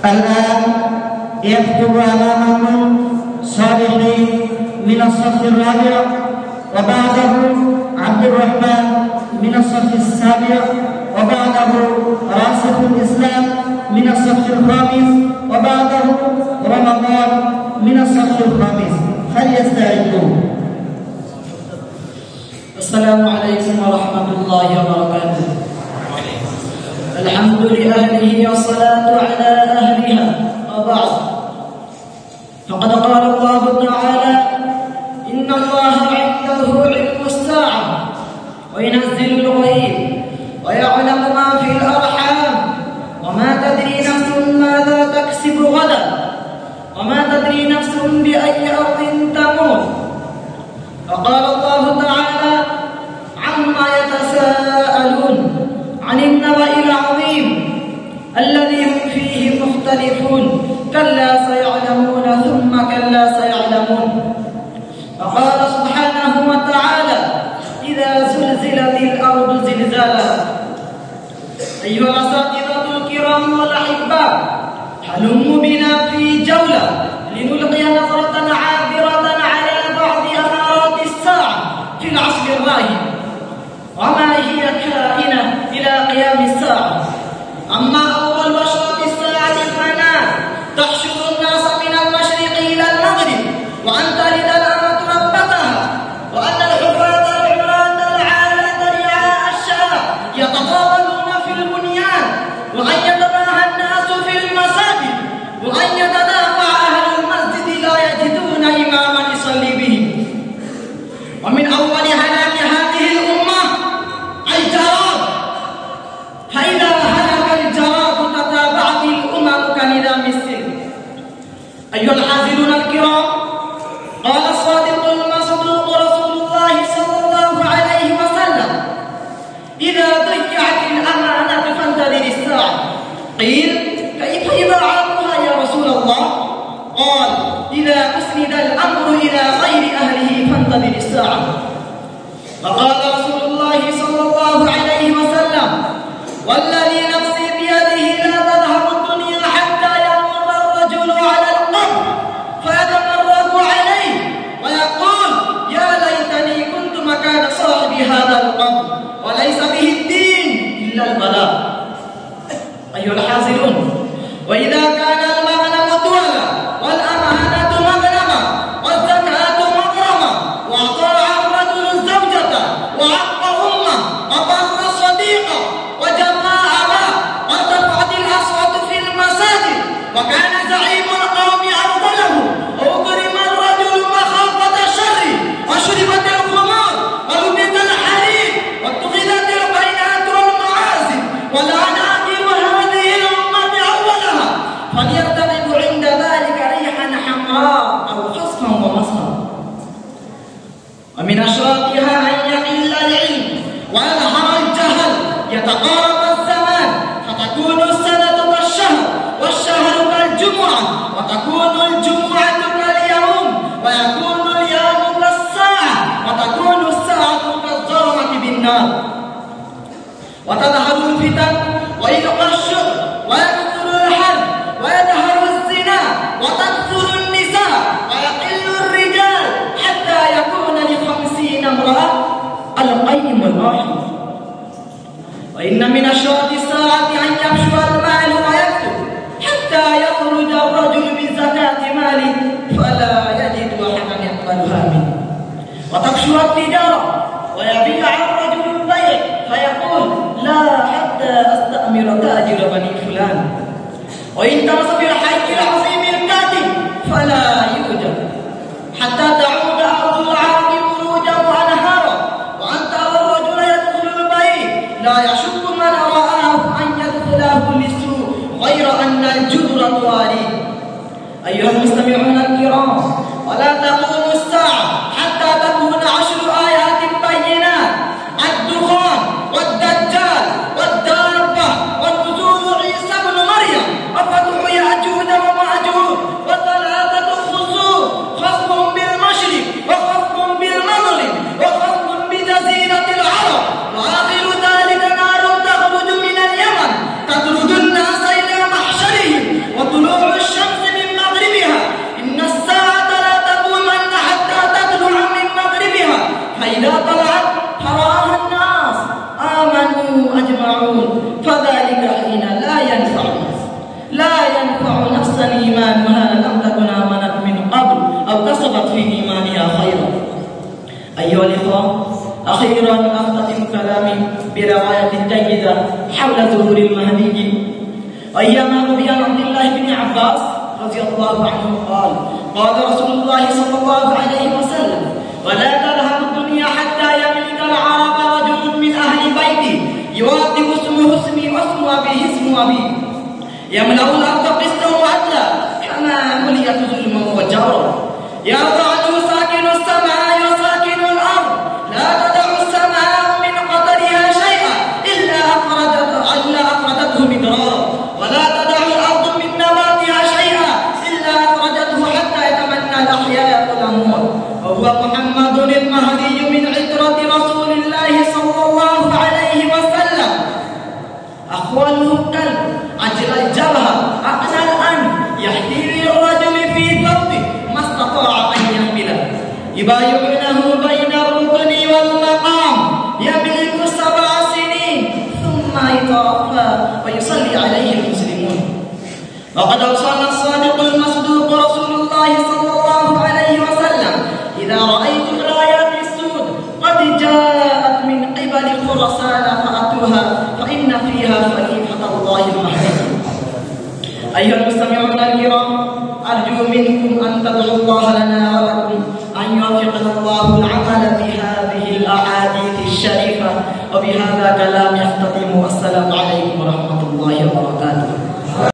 الآن يكتب أمامكم صالحي من الصف الرابع، وبعده عبد الرحمن من الصف السابع، وبعده راسخ الإسلام من الصف الخامس، وبعده رمضان من الصف الخامس. فليستعدوا. السلام عليكم ورحمة الله وبركاته. الحمد لأهله والصلاة على أهلها، وبعد، فقد قال الله تعالى: إن الله عنده علم الساعة وينزل الغيب ويعلم ما في الأرحام وما تدري نفس ماذا تكسب غدا وما تدري نفس بأي أرض تموت. فقال الله تعالى: عما يتساءلون عن النبأ العظيم الذي هم فيه مختلفون كلا سيعلمون ثم كلا سيعلمون. فقال سبحانه وتعالى: إذا زلزلت الأرض زلزالها. أيها الأساتذة الكرام والأحباء، هلموا بنا في جولة لنلقي نظرة عابرة على بعض أمارات الساعة في العصر الراهن، وما هي كائنة إلى قيام الساعة. أما أول أشراط الساعة فنار تحشر الناس من المشرق إلى المغرب، وأن تلد الأمة ربتها، وأن الحفاة العراة العالة رعاء الشاة يتطاولون في البنيان، وأن يتباهى الناس في المساجد، وأن يتدافع أهل المسجد لا يجدون إماما يصلي به. ومن أول هلاك هذه الأمة الجراد، فإذا هلك الجراد تتابعت الأمم كنظام السلم. أيها الحاضرون الكرام، قال الصادق المصدوق رسول الله صلى الله عليه وسلم: إذا ضيعت الأمانة فانتظر الساعة. قيل: كيف إضاعتها يا رسول الله؟ قال: إذا أسند الأمر إلى غير أهله فانتظر الساعة. فقال رسول الله صلى الله عليه وسلم: والذي نفسي بيده لا تذهب الدنيا حتى يمر الرجل على القبر فيتمرغ عليه ويقول: يا ليتني كنت مكان صاحب هذا القبر وليس به الدين إلا البلاء. أيها الحاضرون، وإذا كان المغنم طولا والأمانة مغنمة والزكاة مغرمة وأطاع الرجل الزوجة وعق أمه وبر صديقه وجمع أباه وارتفعت الأصوات في المساجد وكان زعيم القوم أفضله وأكرم الرجل مخافة الشر وشربت الخمور ولبس الحرير واتخذت البينات والمعازف والعناقب هذه الأمة أولها، فليرتقب عند ذلك ريحا حمراء أو خصما ومصرا. ومن أشراطها أن يقل العلم ويظهر الجهل، يتقارب الزمان فتكون السنة كالشهر والشهر كالجمعة وتكون الجمعة كاليوم ويكون اليوم كالساعة وتكون الساعة كالظلمة بالنار، وتظهر الفتن ويلقى الشر ويكثر الحرب ويظهر الزنا وتكثر النساء ويقل الرجال حتى يكون ل50 امرأة القيم الواحد. وإن من أشراط الساعة أن يفشو المال ويكثر حتى يخرج الرجل بزكاة ماله فلا يجد أحدا يقبلها منه، وتفشو التجارة ويبيع الرجل البيع فيقول: لا حتى أستأمر تاجر بني فلان. وإن درس في الحي العظيم الكاتب فلا يوجد حتى تعود أرض العالم مروجا وأنهارا، وأن ترى الرجل يدخل البيت لا يشك من رآه أن يدخله للسوء غير أن الجدر تواريه. أيها المستمعون الكرام، ولا تقوم الساعة حتى تكون 10 آيات بينات: الدخان والدجال والدابة ونزول عيسى بن مريم وفتح يأجوج ومأجوج وثلاثة خصوم، خصم بالمشرق وخصم بالمغرب وخصم بجزيرة العرب، وآخر ذلك نار تخرج من اليمن تطرد الناس إلى محشرهم أخيرا أختتم كلامي برواية جيدة حول ظهور المهدي. أيما روي عن عبد الله بن عباس رضي الله عنه قال رسول الله صلى الله عليه وسلم: ولا تذهب الدنيا حتى يملك العرب رجل من أهل بيتي يوافق اسمه اسمي واسم أبيه اسم أبي يملأ الأرض قسطا وعدلا كما ملئت ظلما وجورا يرضى عنه ساكن السماء وساكن الأرض لا تدع السماء من قدرها شيئا إلا أخرجته مدرارا ولا تدع الأرض من نباتها شيئا إلا أخرجته حتى يتمنى الأحياء والأموات وهو محمد المهدي من عترة رسول الله صلى الله عليه وسلم أخواله الكلب أجل الجبهة أقنى الأنف يحتي للرجل في ثوبه ما استطاع أن يحمله يبايعنه بين الركن والمقام يملك 7 سنين ثم يتوفى ويصلي عليه المسلمون. وقد أوصانا الصادق المصدوق رسول الله صلى الله عليه وسلم: إذا رأيت الرايات السود قد جاءت من قبل خراسان فأتوها فإن فيها خليفة الله المهدي. أيها المستمعون الكرام، أرجو منكم أن تدعوا الله لنا ولكم أن يوفقنا الله العمل بهذه الأحاديث الشريفة. وبهذا كلام يختتم. والسلام عليكم.